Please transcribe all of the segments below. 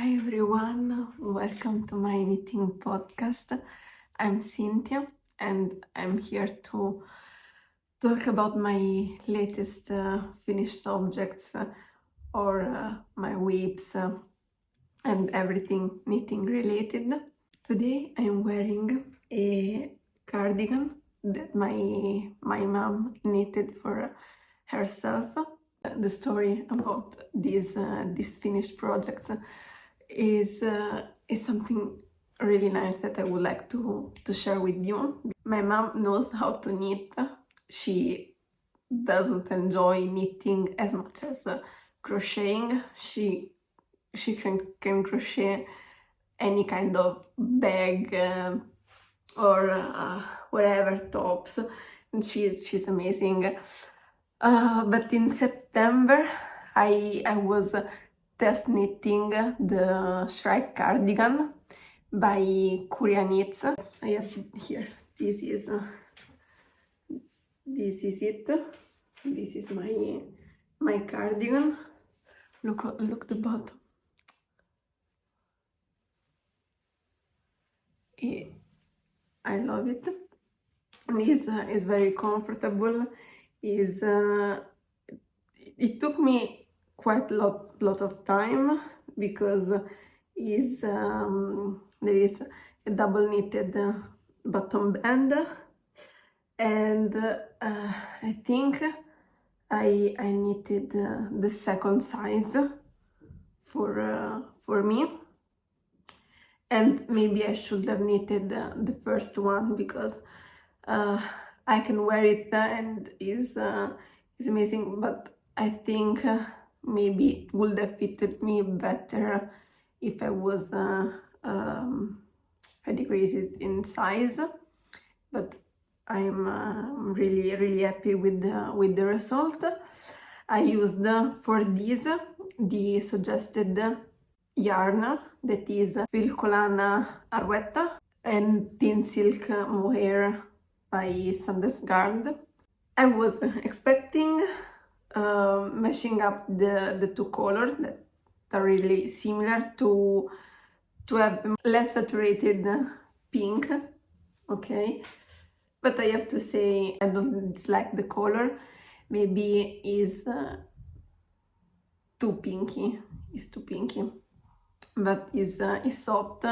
Hi everyone, welcome to my knitting podcast. I'm Cynthia and I'm here to talk about my latest finished objects or my whips and everything knitting related. Today I'm wearing a cardigan that my mom knitted for herself. The story about these finished projects is something really nice that I would like to share with you. My mom knows how to knit. She doesn't enjoy knitting as much as crocheting. She can crochet any kind of bag or whatever, tops, and she's amazing. But in September I was test knitting the Shrike Cardigan by Kuria knits. I have here, this is it. This is my cardigan. Look the bottom. I love it. And it's very comfortable. It took me quite a lot of time because there is a double knitted bottom band, and I think I knitted the second size for me, and maybe I should have knitted the first one because I can wear it and is amazing, but I think maybe it would have fitted me better if I was I decreased it in size. But I'm really happy with the result. I used for this the suggested yarn that is Filcolana Arwetta and Tynn silk Mohair by Sandesgard. I was expecting mashing up the two colors that are really similar to have less saturated pink, okay? But I have to say I don't dislike the color. Maybe is too pinky. It's too pinky, but is soft.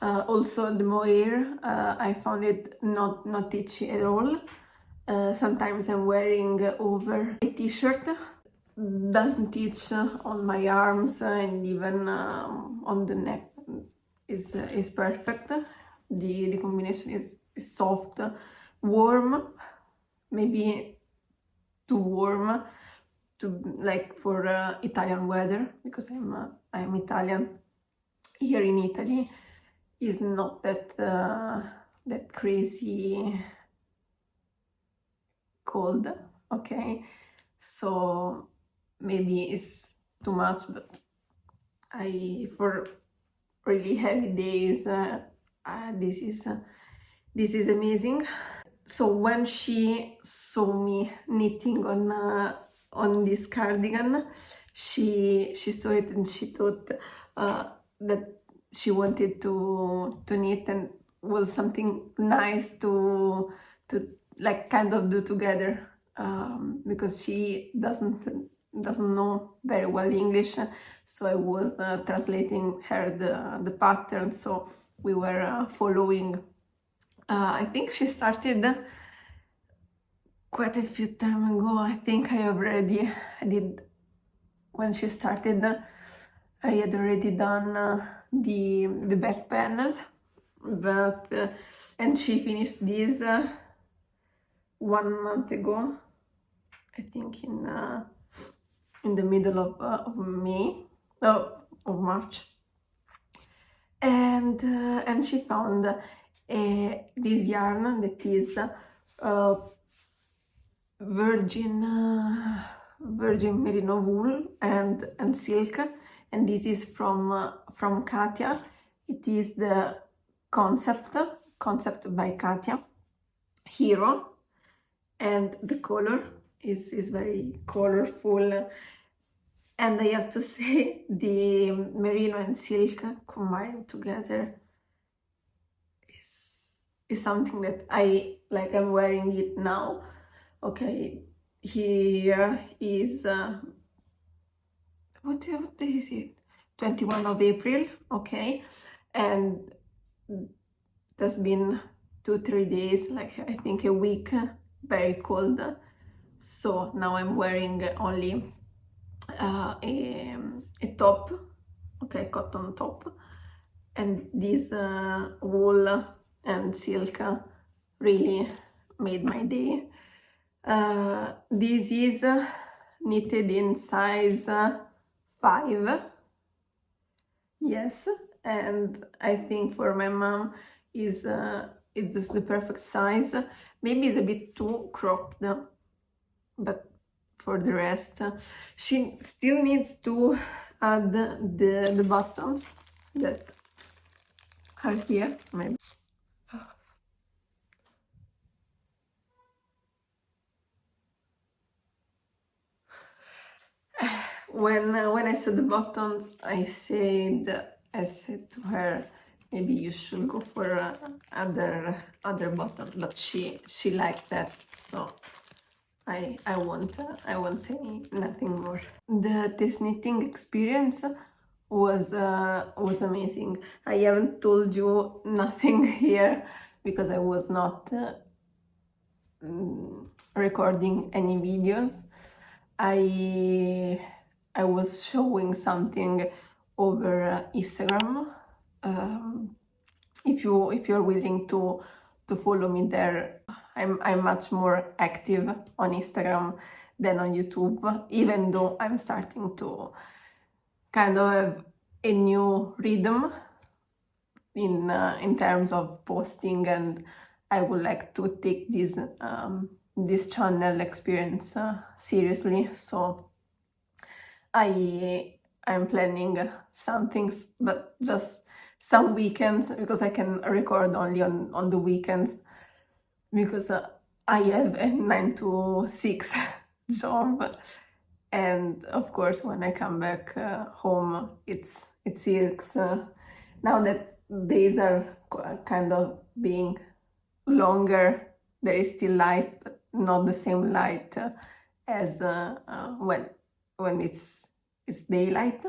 Also the mohair, I found it not itchy at all. Sometimes I'm wearing over a t-shirt, doesn't itch on my arms and even on the neck. Is perfect. The combination is soft, warm, maybe too warm to like for Italian weather, because I'm Italian. Here in Italy is not that crazy cold, okay? So maybe it's too much, but for really heavy days this is amazing. So when she saw me knitting on this cardigan, she saw it and she thought that she wanted to knit, and was something nice to like kind of do together, because she doesn't know very well English, so I was translating her the pattern, so we were following. I think she started quite a few time ago. I think I did when she started. I had already done the back panel, but and she finished this 1 month ago, I think in the middle of March, and she found this yarn that is virgin merino wool and silk, and this is from Katia. It is the concept by Katia, Hiro, and the color is very colorful. And I have to say, the merino and silk combined together is something that I like. I'm wearing it now. Okay, here is what day is it? 21 of April. Okay, and it has been 2-3 days, like I think a week, very cold. So now I'm wearing only a top, okay, cotton top, and this wool and silk really made my day. This is knitted in size 5, yes, and I think for my mom is it's the perfect size. Maybe it's a bit too cropped, but for the rest, she still needs to add the buttons that are here, maybe. When I saw the buttons, I said to her, maybe you should go for other button, but she liked that, so I won't say nothing more. This knitting experience was amazing. I haven't told you nothing here because I was not recording any videos. I was showing something over Instagram. If you're willing to follow me there, I'm much more active on Instagram than on YouTube, even though I'm starting to kind of have a new rhythm in terms of posting, and I would like to take this channel experience seriously. So I'm planning some things, but just some weekends, because I can record only on the weekends, because I have a 9 to 6 job, and of course when I come back home it's 6. Now that days are kind of being longer, there is still light, but not the same light as when it's daylight,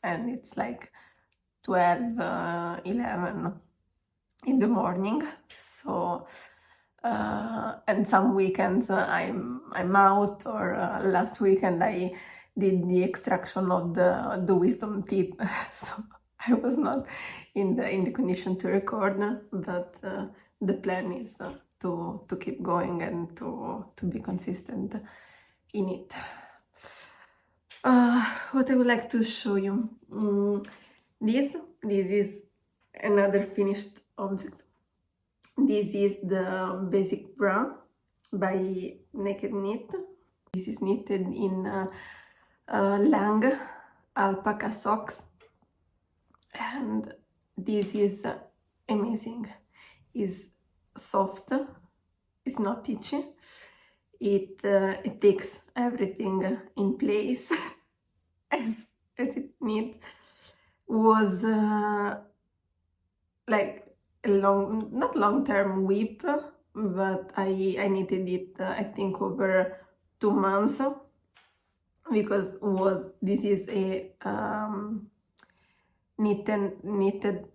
and it's like 12, 11 in the morning. So and some weekends I'm out, or last weekend I did the extraction of the wisdom teeth, so I was not in the condition to record, but the plan is to keep going and to be consistent in it. What I would like to show you, this is another finished object. This is the basic bra by Naked Knit. This is knitted in Lang Alpaca Soxx, and this is amazing. It's soft, it's not itchy, it takes everything in place as it needs. Was like a not long-term whip, but I knitted it I think over 2 months, because this is a knitted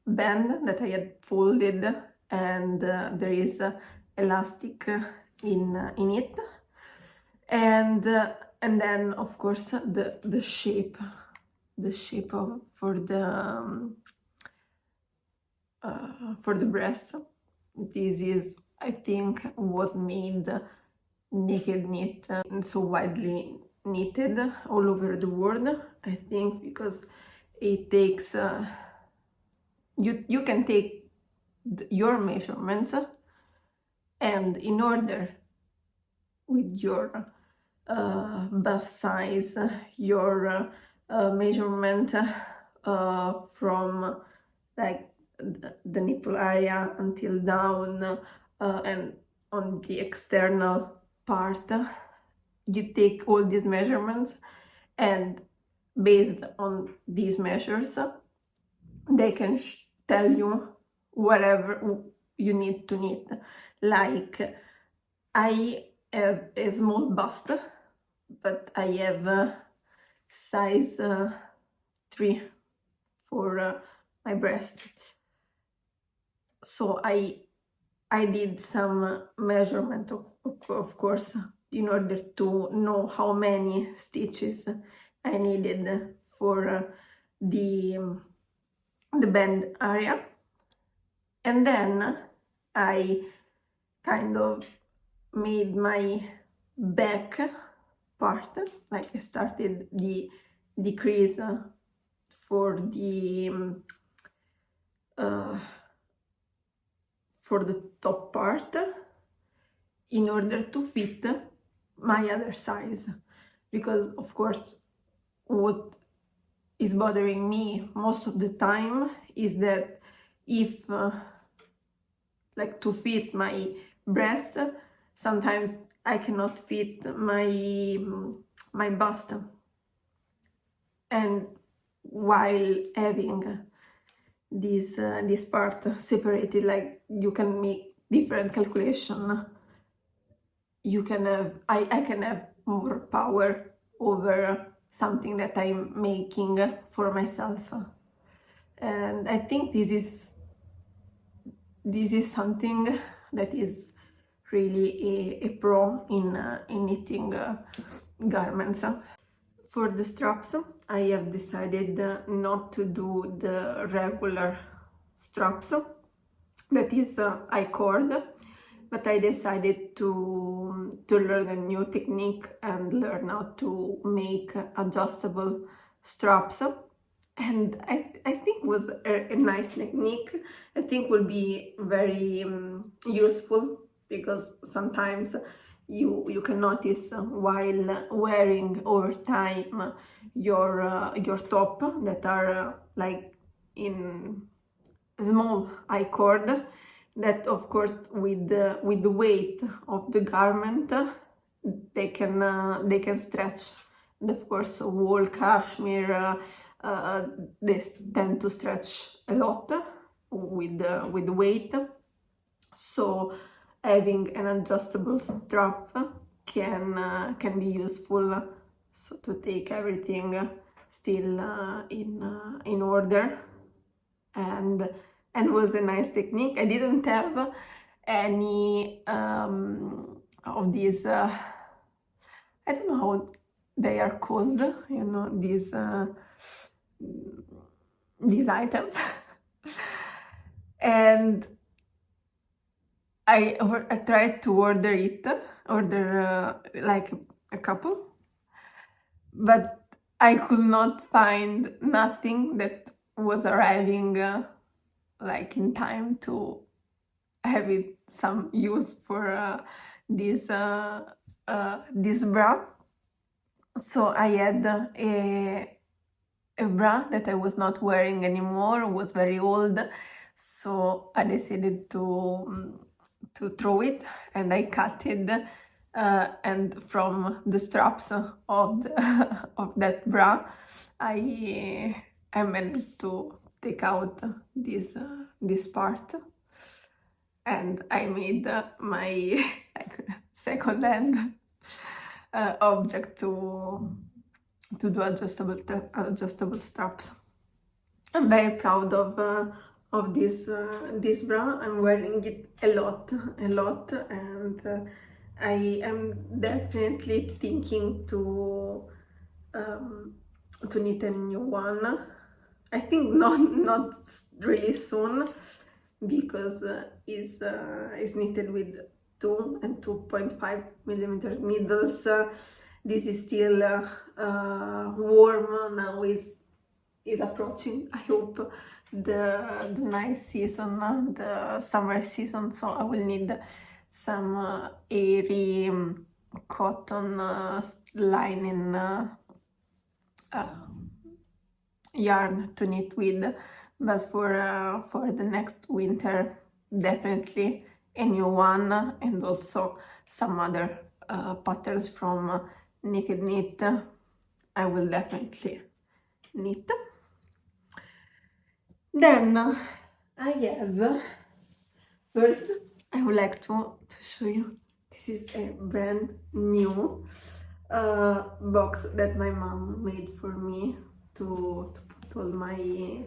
band that I had folded, and there is elastic in it, and then of course the shape for the breast. This is, I think, what made Naked Knit so widely knitted all over the world, I think, because it takes you can take your measurements, and in order with your bust size, your measurement from like the nipple area until down, and on the external part, you take all these measurements, and based on these measures, they can tell you whatever you need to knit. Like, I have a small bust, but I have size 3 for my breast. So I did some measurement, of course, in order to know how many stitches I needed for the band area. And then I kind of made my back part, like I started the decrease for the top part in order to fit my other size, because of course what is bothering me most of the time is that if like to fit my breast, sometimes I cannot fit my bust, and while having this part separated, like you can make different calculation, you can have I can have more power over something that I'm making for myself, and I think this is something that is really a pro in knitting garments. For the straps, I have decided not to do the regular straps, that is I-cord, but I decided to learn a new technique and learn how to make adjustable straps. And I think was a nice technique. I think will be very useful, because sometimes you can notice while wearing over time your top that are like in small I-cord, that of course with the weight of the garment they can stretch. And of course wool, cashmere, they tend to stretch a lot with the weight. So having an adjustable strap can be useful, so to take everything still in order, and was a nice technique. I didn't have any of these I don't know how they are called, you know, these items and I tried to order like a couple, but I could not find nothing that was arriving like in time to have it some use for this bra. So I had a bra that I was not wearing anymore, was very old, so I decided to throw it, and I cut it, and from the straps of that bra I managed to take out this part, and I made my second-hand object to do adjustable straps. I'm very proud of this bra. I'm wearing it a lot, and I am definitely thinking to knit a new one. I think not really soon, because it's knitted with 2 and 2.5 millimeter needles. This is still warm now. Is approaching, I hope, the nice season, the summer season, so I will need some airy cotton lining yarn to knit with. But for the next winter, definitely a new one, and also some other patterns from Naked Knit I will definitely knit. Then I have, first I would like to show you, this is a brand new box that my mom made for me to put all my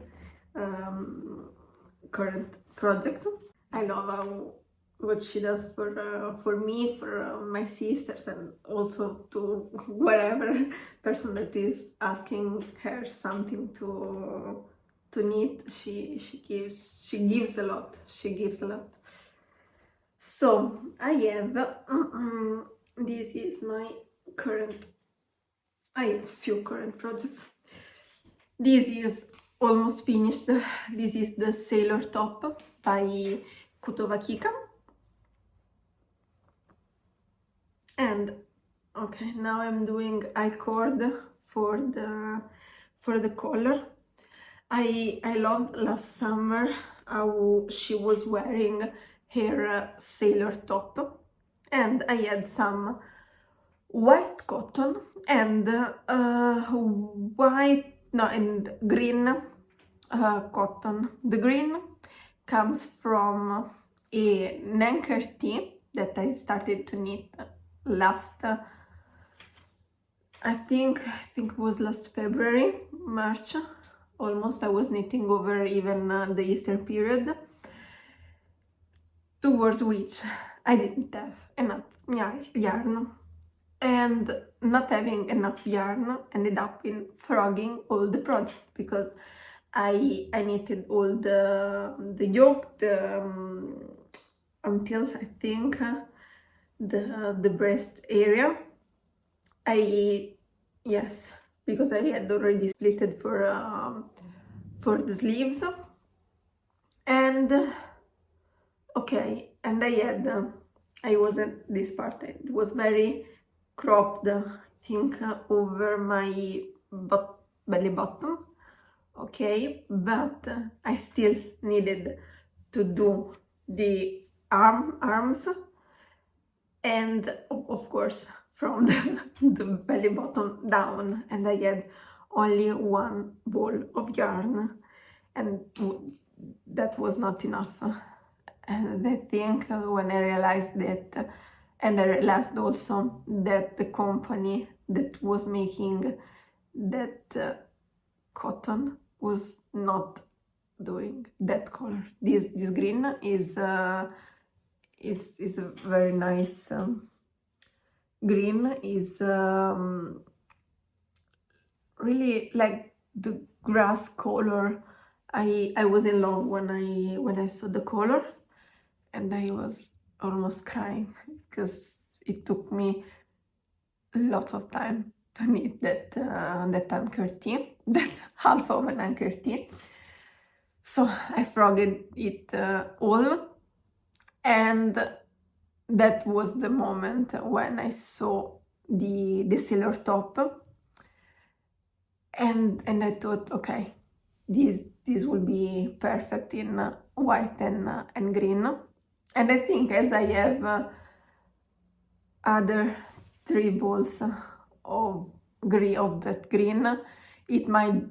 current projects. I love what she does for me, for my sisters, and also to whatever person that is asking her something to knit. She gives a lot. She gives a lot. So I have this is my current. I have a few current projects. This is almost finished. This is the Sailor Top by Kutovakika. And okay, now I'm doing I-cord for the collar. I loved last summer how she was wearing her sailor top, and I had some white cotton and and green cotton. The green comes from an anchor tee that I started to knit last I think it was last February, March, almost. I was knitting over even the Easter period, towards which I didn't have enough yarn, and not having enough yarn ended up in frogging all the project, because I knitted all the yoke until I think the breast area. Yes, because I had already splitted for the sleeves, and okay, and I wasn't this part. It was very cropped, I think, over my belly button. Okay, but I still needed to do the arms, and of course from the belly button down, and I had only one ball of yarn, and that was not enough. And I think when I realized that, and I realized also that the company that was making that cotton was not doing that color. This green is a very nice green. Is really like the grass color. I was in love when I saw the color, and I was almost crying because it took me lots of time to knit that anchor tee, that half of an anchor tee. So I frogged it all, and that was the moment when I saw the sailor top, and I thought, okay, this will be perfect in white and green. And I think, as I have other 3 balls of that green, it might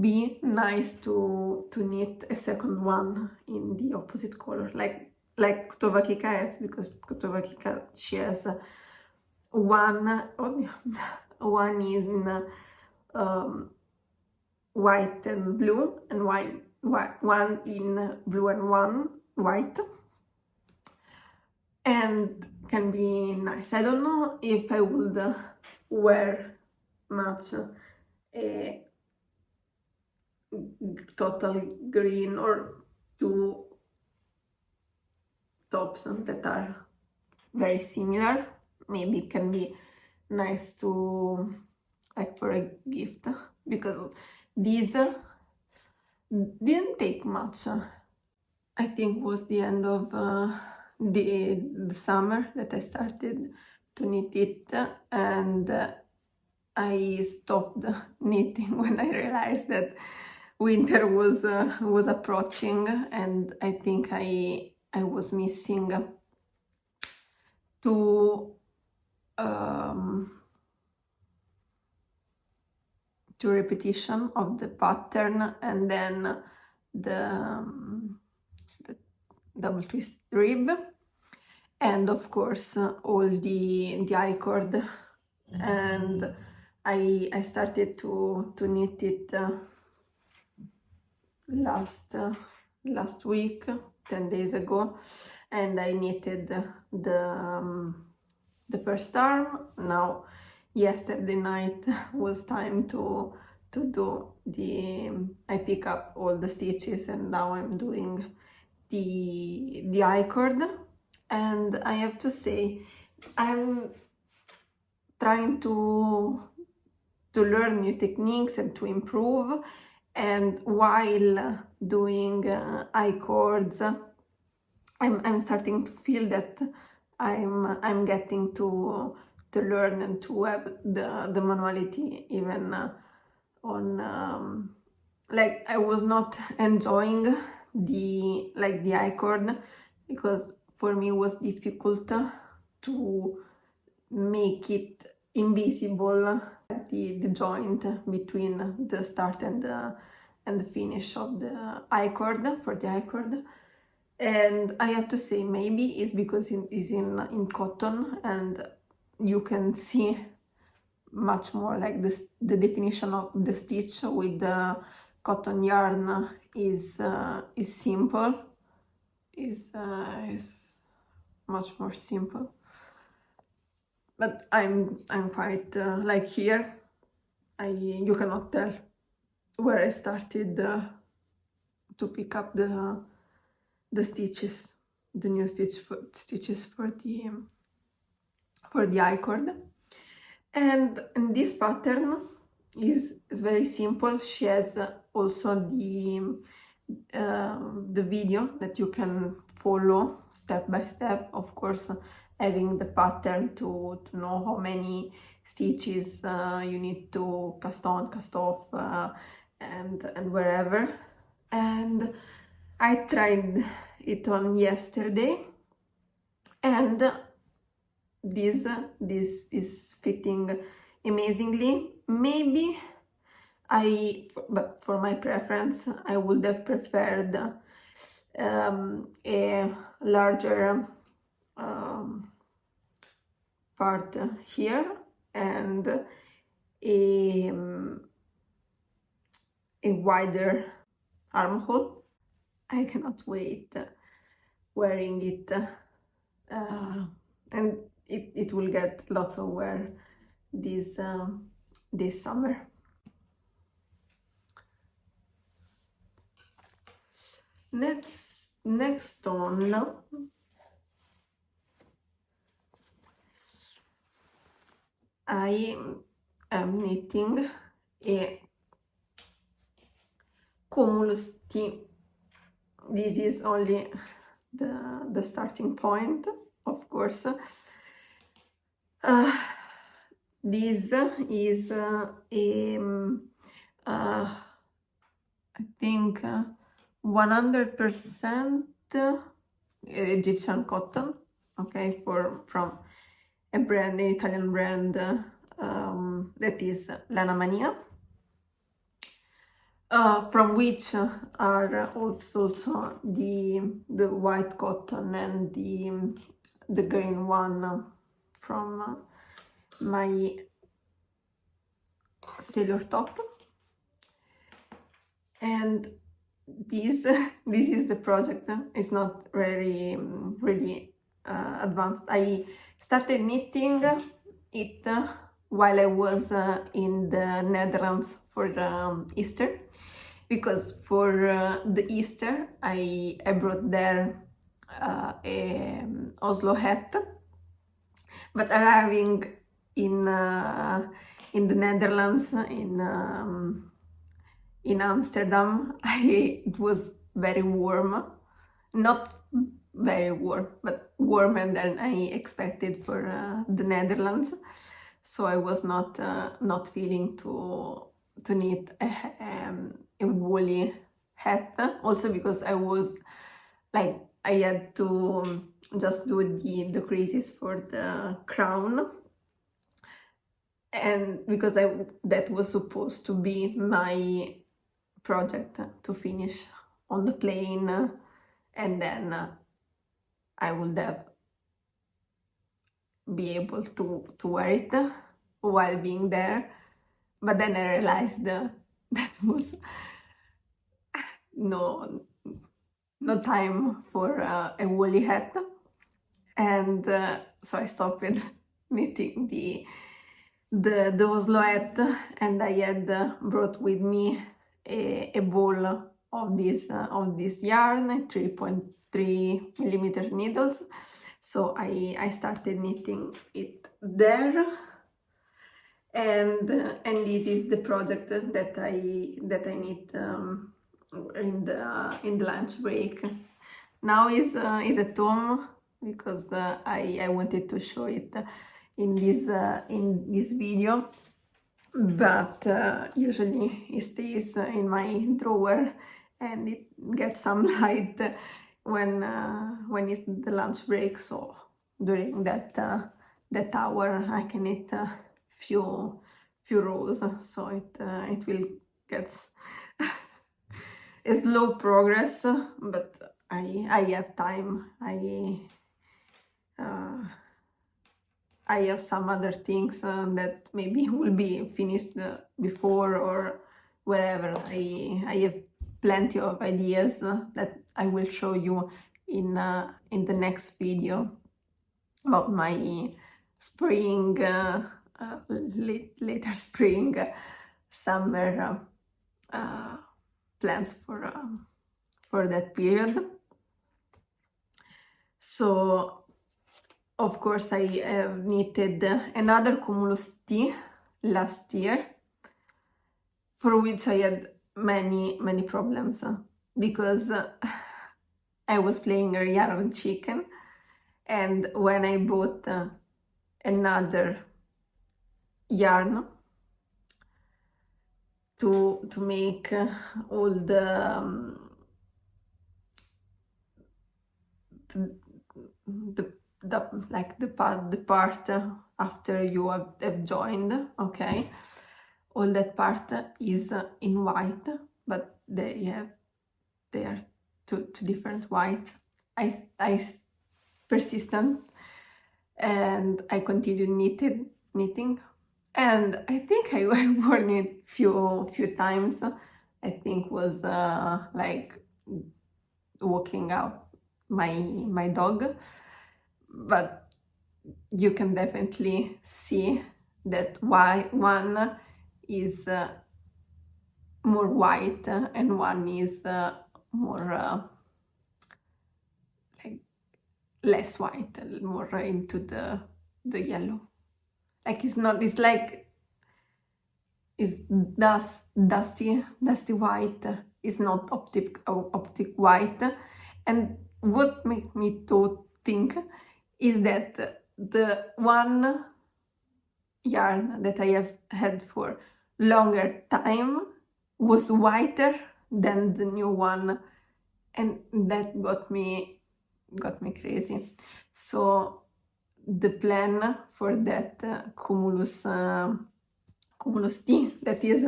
be nice to knit a second one in the opposite color, like Kutovakika has, because Kutovakika, she has one in white and blue, and one in blue and one white, and can be nice. I don't know if I would wear much a total green or 2 tops that are very similar. Maybe it can be nice to, like, for a gift, because these didn't take much. I think was the end of the summer that I started to knit it, and I stopped knitting when I realized that winter was approaching, and I think I was missing 2 repetition of the pattern, and then the double twist rib, and of course all the I-cord. And I started to knit it last week, 10 days ago, and I knitted the first arm. Now yesterday night was time to do I pick up all the stitches, and now I'm doing the I-cord. And I have to say, I'm trying to learn new techniques and to improve, and while doing I-cords, I'm starting to feel that I'm getting to learn and to have the manuality even on like I was not enjoying the I-cord, because for me it was difficult to make it invisible, the joint between the start and the finish of the I-cord, for the I-cord. And I have to say, maybe it's because it is in cotton, and you can see much more like this, the definition of the stitch with the cotton yarn is simple, is much more simple. But I'm quite like here, you cannot tell where I started to pick up the stitches, the new stitches for the I-cord. And this pattern is very simple. She has also the video that you can follow step by step, of course having the pattern to know how many stitches you need to cast on, cast off, and wherever. And I tried it on yesterday, and this is fitting amazingly. Maybe but for my preference, I would have preferred a larger part here and a wider armhole. I cannot wait wearing it, and it will get lots of wear this summer. Next on, I am knitting a Kumulus Tee. This is only the starting point, of course. This is I think 100% Egyptian cotton, okay, from a brand, an Italian brand that is Lanamania, from which are also the white cotton and the green one from my sailor top. And this is the project. It's not really advanced. I started knitting it while I was in the Netherlands for Easter, because for the Easter I brought there a Oslo hat, but arriving in the Netherlands, in Amsterdam, it was very warm, not very warm, but warmer than I expected for the Netherlands. So I was not feeling to knit a woolly hat. Also because I was like, I had to just do the creases for the crown, and because that was supposed to be my project to finish on the plane, and then I would have be able to wear it while being there. But then I realized that was no time for a woolly hat, and so I stopped knitting the Oslo hat, and I had brought with me a ball of this yarn, 3.3 millimeter needles. So I started knitting it there, and this is the project that I knit in the lunch break. Now is at home because I wanted to show it in this video, but usually it stays in my drawer and it gets some light when it's the lunch break. So during that hour I can knit few rows, so it will get a slow progress, but I have time. I have some other things that maybe will be finished before or wherever. I have plenty of ideas that I will show you in the next video about my spring, later spring, summer plans for that period. So of course I have knitted another Kumulus Tee last year, for which I had many problems because I was playing a yarn chicken, and when I bought another yarn to make all the part after you have joined, okay, all that part is in white, but they are two different whites. I persistent, and I continued knitting, and I think I worn it few times. I think was like walking out my dog, but you can definitely see that one is more white and one is more like less white, more into the yellow. Like it's like it's dusty white. It's not optic white. And what makes me to think is that the one yarn that I have had for longer time was whiter than the new one, and that got me crazy. So the plan for that Kumulus Tee, that is,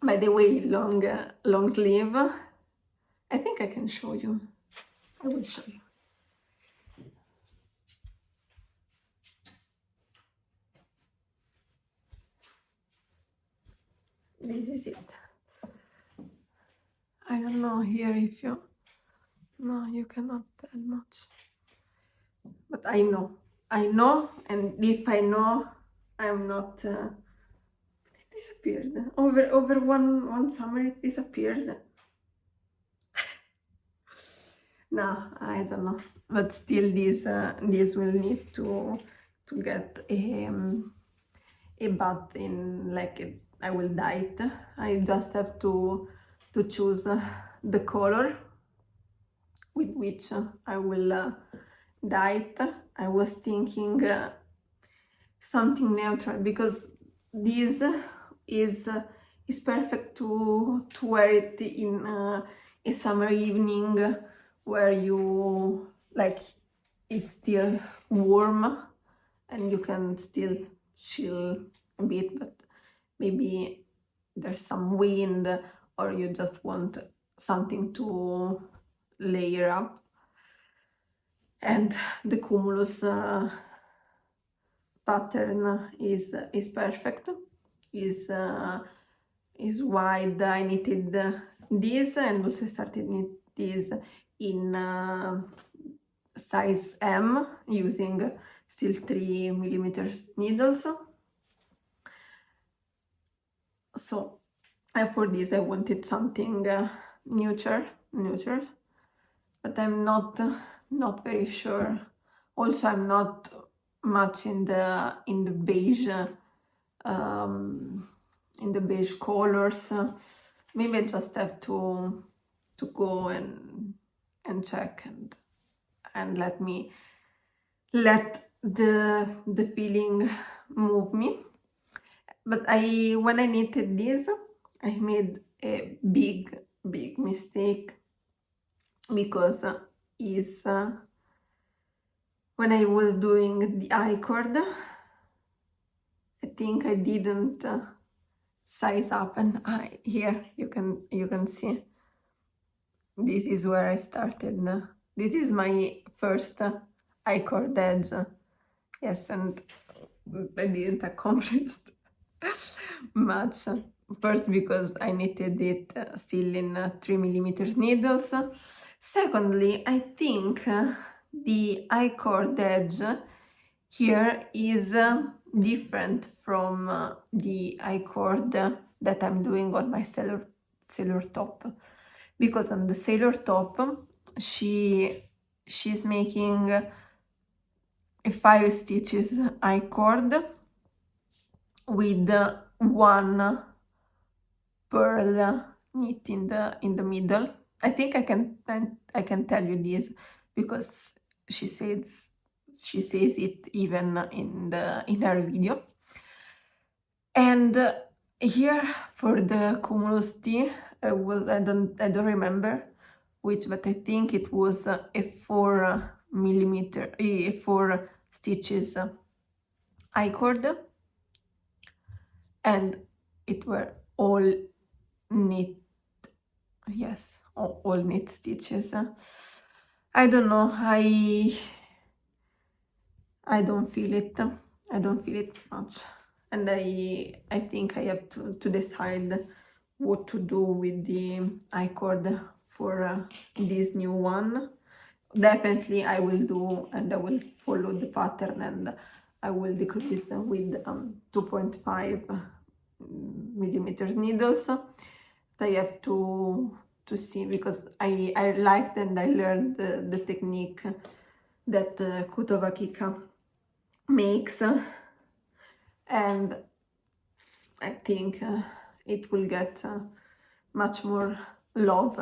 by the way, long sleeve. I think I can show you. I will show you. This is it. I don't know here if you... No, you cannot tell much. But I know, and if I know, I'm not... It disappeared. Over one summer it disappeared. No, I don't know. But still this will need to get a bud in, like, I will dye it. I just have to choose the color with which I will dye it. I was thinking something neutral, because this is perfect to wear it in a summer evening where you like it's still warm and you can still chill a bit, but maybe there's some wind or you just want something to layer up. And the cumulus pattern is perfect, is wide. I knitted this and also started knit this in size M using still 3mm needles. So for this I wanted something neutral, but I'm not very sure. Also, I'm not much in the beige colors. Maybe I just have to go and check and let the feeling move me. But when I knitted this, I made a big mistake, because when I was doing the I-cord, I think I didn't size up, and here you can see this is where I started. This is my first I-cord edge. Yes, and I didn't accomplish much. First, because I knitted it still in 3mm needles. Secondly, I think the I-cord edge here is different from the I-cord that I'm doing on my sailor top, because on the sailor top she's making a 5 stitches I-cord with one pearl knit in the middle. I think I can tell you this because she says it even in her video. And here for the Kumulus Tee, I don't remember which, but I think it was a 4 stitches I-cord, and it were all knit. Yes, all knit stitches. I don't know, I don't feel it. I don't feel it much, and I think I have to decide what to do with the I-cord for this new one. Definitely I will do, and I will follow the pattern, and I will decrease with 2.5mm needles. I have to see, because I liked and I learned the technique that Kutovakika makes, and I think it will get much more love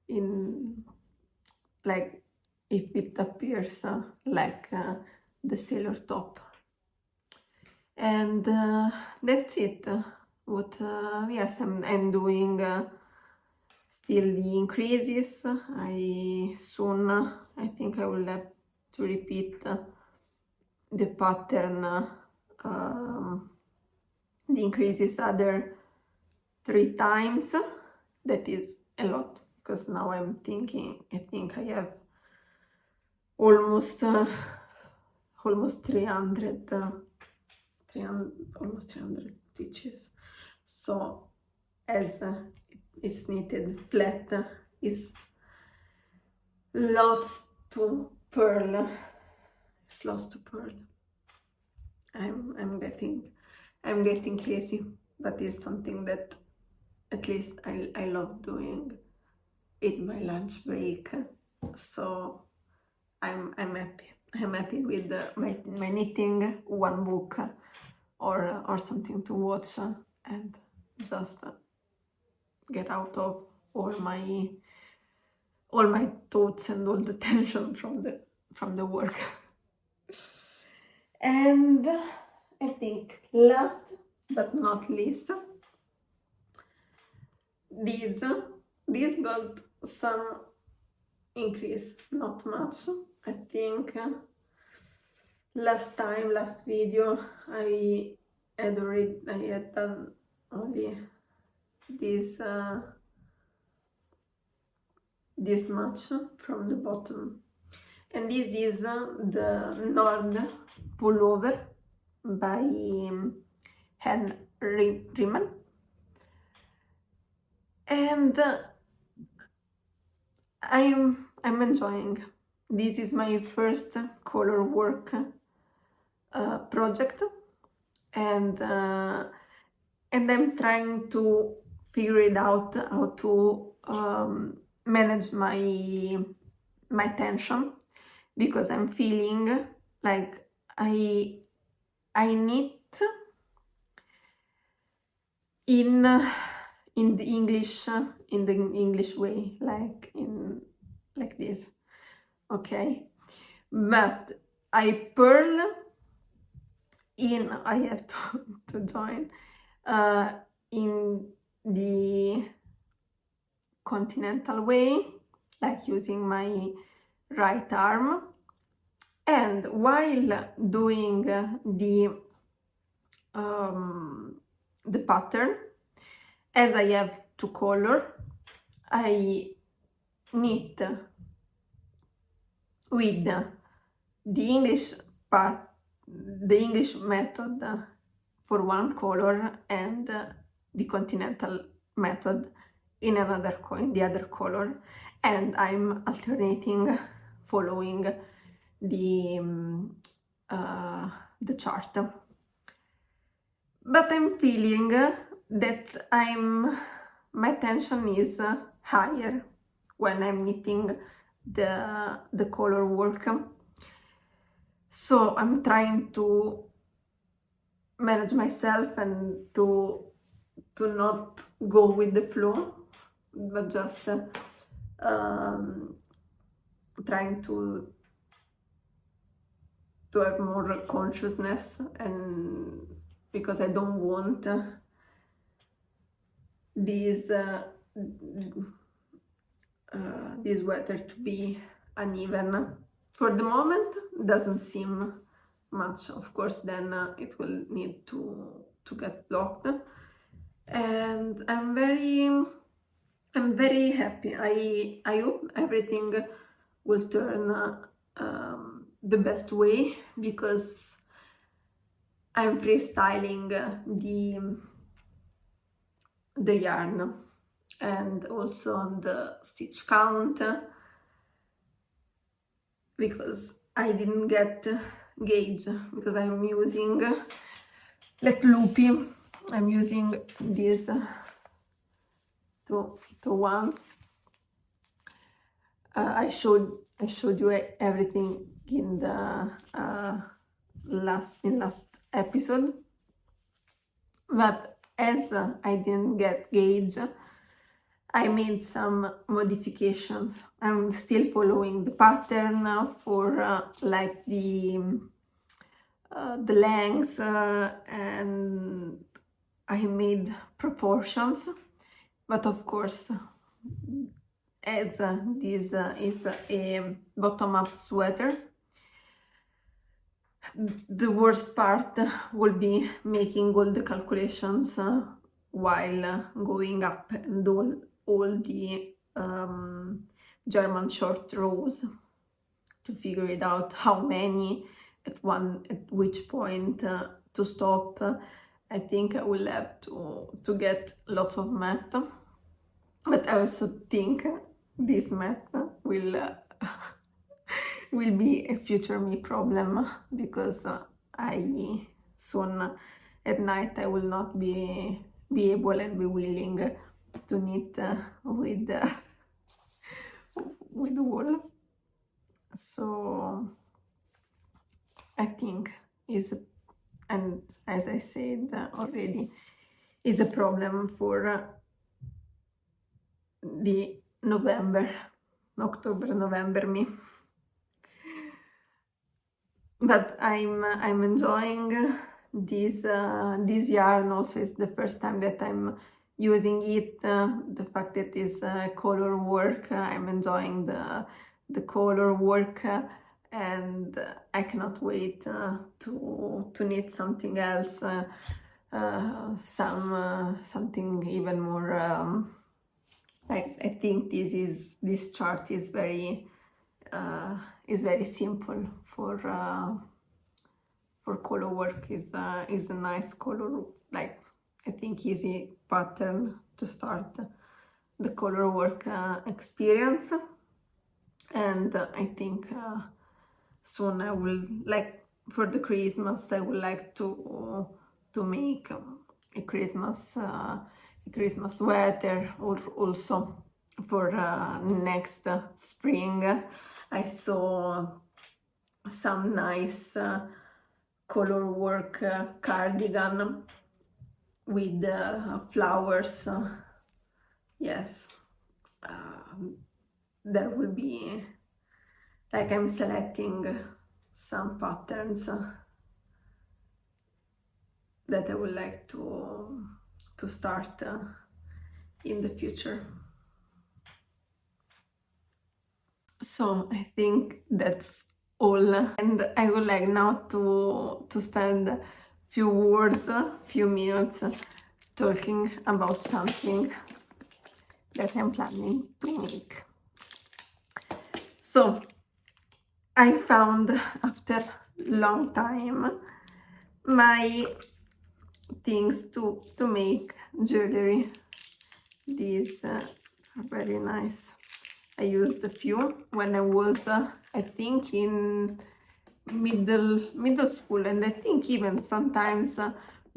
in, like, if it appears like the sailor top. And that's it. Yes, I'm doing still the increases. I think I will have to repeat the pattern, the increases other 3 times. That is a lot, because now I'm thinking, I think I have almost 300 stitches. So as it's knitted flat, is lots to purl. It's lots to purl. I'm getting crazy, but it's something that at least I love doing in my lunch break. So I'm happy. I'm happy with my knitting, one book or something to watch, and just get out of all my thoughts and all the tension from the work. And I think last but not least, these got some increase, not much. I think last video I I had done only this this much from the bottom, and this is the Nord Pullover by Rimmen, and I'm enjoying. This is my first color work project, and I'm trying to figure it out how to manage my tension, because I'm feeling like I knit in the English way, like this, okay, but I purl in, I have to join in the continental way, like using my right arm, and while doing the pattern, as I have to color, I knit with the English part, the English method for one color, and the continental method in the other color, and I'm alternating following the chart. But I'm feeling that my tension is higher when I'm knitting the color work, so I'm trying to manage myself and to not go with the flow, but just trying to have more consciousness, and because I don't want this weather to be uneven. For the moment, doesn't seem much. Of course, then it will need to get blocked, and I'm very happy. I hope everything will turn the best way, because I'm freestyling the yarn, and also on the stitch count, because I didn't get gauge, because I'm using Lettlopi. I'm using this to one. I showed you everything in the last episode, but as I didn't get gauge, I made some modifications. I'm still following the pattern for like the lengths, and I made proportions, but of course, as this is a bottom-up sweater, the worst part will be making all the calculations while going up and all the German short rows to figure it out how many at which point to stop. I think I will have to get lots of math, but I also think this math will be a future me problem, because I soon at night I will not be able and be willing to knit with wool. So I think and as I said already, is a problem for the October-November me. But I'm enjoying this yarn. Also, it's the first time that I'm using it. The fact that it's color work, I'm enjoying the color work, and I cannot wait to knit something else something even more like, I think this chart is very simple for color work. Is a nice color, like, I think easy pattern to start the color work experience. And I think soon I will, like, for the Christmas, I would like to make a Christmas sweater, or also for next spring. I saw some nice color work cardigan with flowers. Yes, there will be, like, I'm selecting some patterns that I would like to start in the future. So I think that's all, and I would like now to spend few minutes talking about something that I'm planning to make. So I found, after long time, my things to make jewelry. These are very nice. I used a few when I was I think in middle school, and I think even sometimes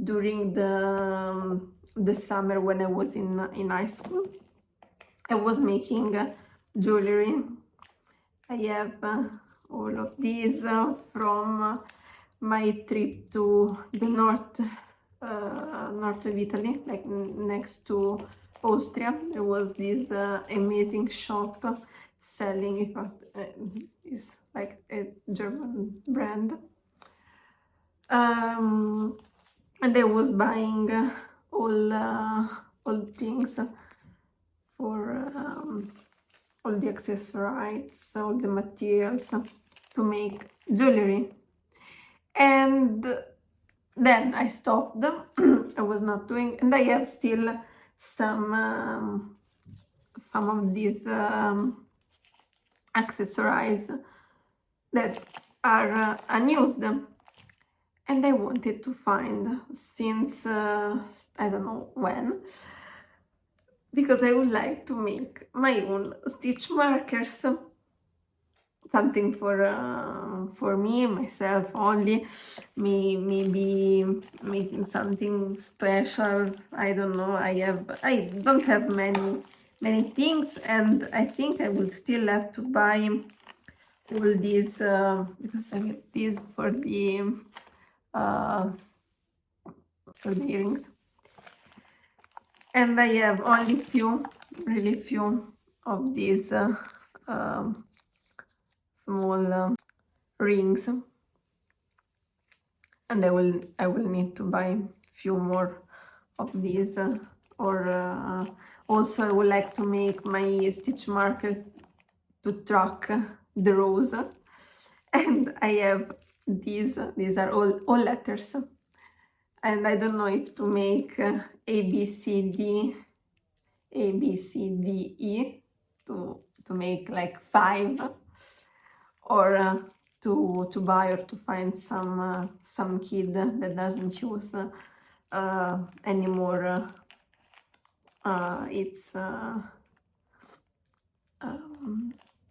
during the summer when I was in high school, I was making jewelry. I have all of these from my trip to the north of Italy, like next to Austria. There was this amazing shop selling, it's like a German brand, and I was buying all things for all the accessories, all the materials to make jewelry. And then I stopped. I was not doing, and I have still some of these accessories that are unused, and I wanted to find since I don't know when, because I would like to make my own stitch markers, something for me, myself only, maybe making something special. I don't know. I don't have many things, and I think I will still have to buy all these because I get these for the earrings, and I have only really few of these small rings, and I will need to buy few more of these, or also I would like to make my stitch markers to track the rows, and I have these are all letters, and I don't know if to make A B C D E to make like 5, or to buy or to find some kid that doesn't use anymore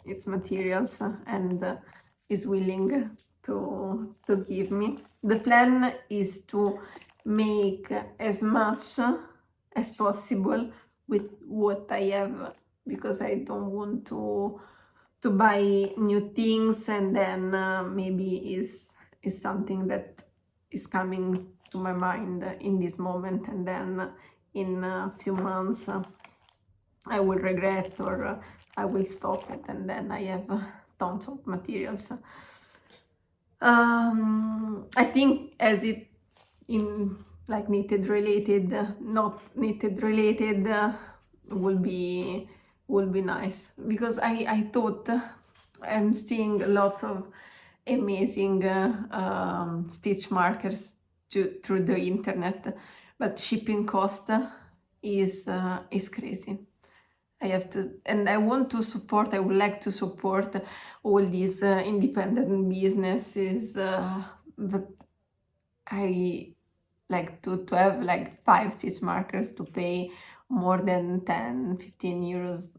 its materials, and is willing to give me. The plan is to make as much as possible with what I have, because I don't want to buy new things, and then maybe is something that is coming to my mind in this moment, and then in a few months I will regret, or I will stop it, and then I have tons of materials. I think as it in like knitted related, not knitted related, will be nice, because I thought I'm seeing lots of amazing stitch markers through the internet, but shipping cost is crazy. I have to, and I want to support, I would like to support all these independent businesses, but I like to have like 5 stitch markers to pay more than 10-15 euros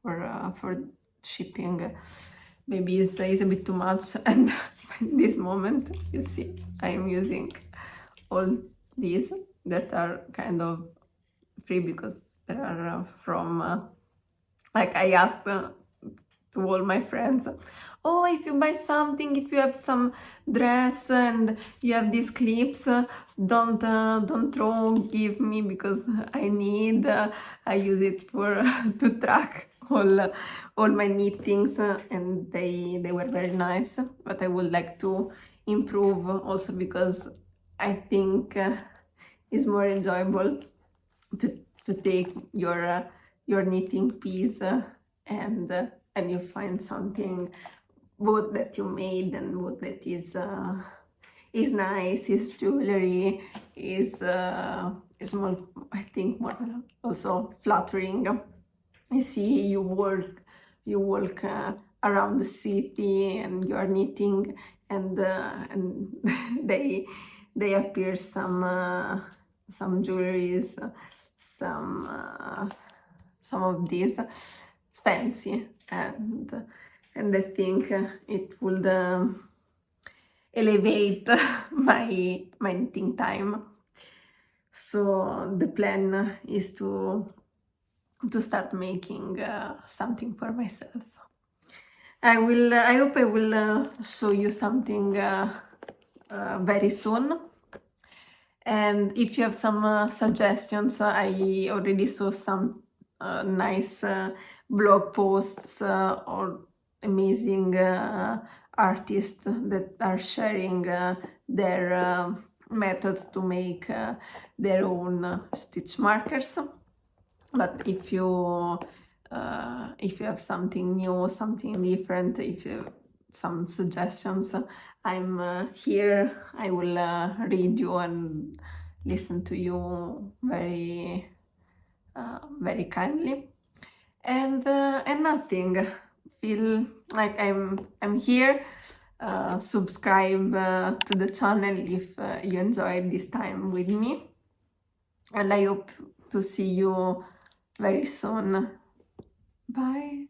for shipping. Maybe it's a bit too much, and in this moment, you see, I'm using all these that are kind of free because they are from like I asked to all my friends, oh, if you buy something, if you have some dress and you have these clips, don't throw, give me, because I need, I use it for to track all my knittings, and they were very nice. But I would like to improve also because I think it's more enjoyable to take your knitting piece and you find something both that you made and both that is nice, is jewelry, is more, I think, more also flattering. You see, you walk around the city and you are knitting, and they appear some jewelries, some of these fancy, and I think it would elevate my knitting time. So the plan is to start making something for myself. I hope I will show you something very soon. And if you have some suggestions, I already saw some nice blog posts or amazing artists that are sharing their methods to make their own stitch markers. But if you have something new, something different, if you have some suggestions, I'm here. I will read you and listen to you very kindly, and nothing. Feel like I'm here. Subscribe to the channel if you enjoyed this time with me, and I hope to see you very soon. Bye.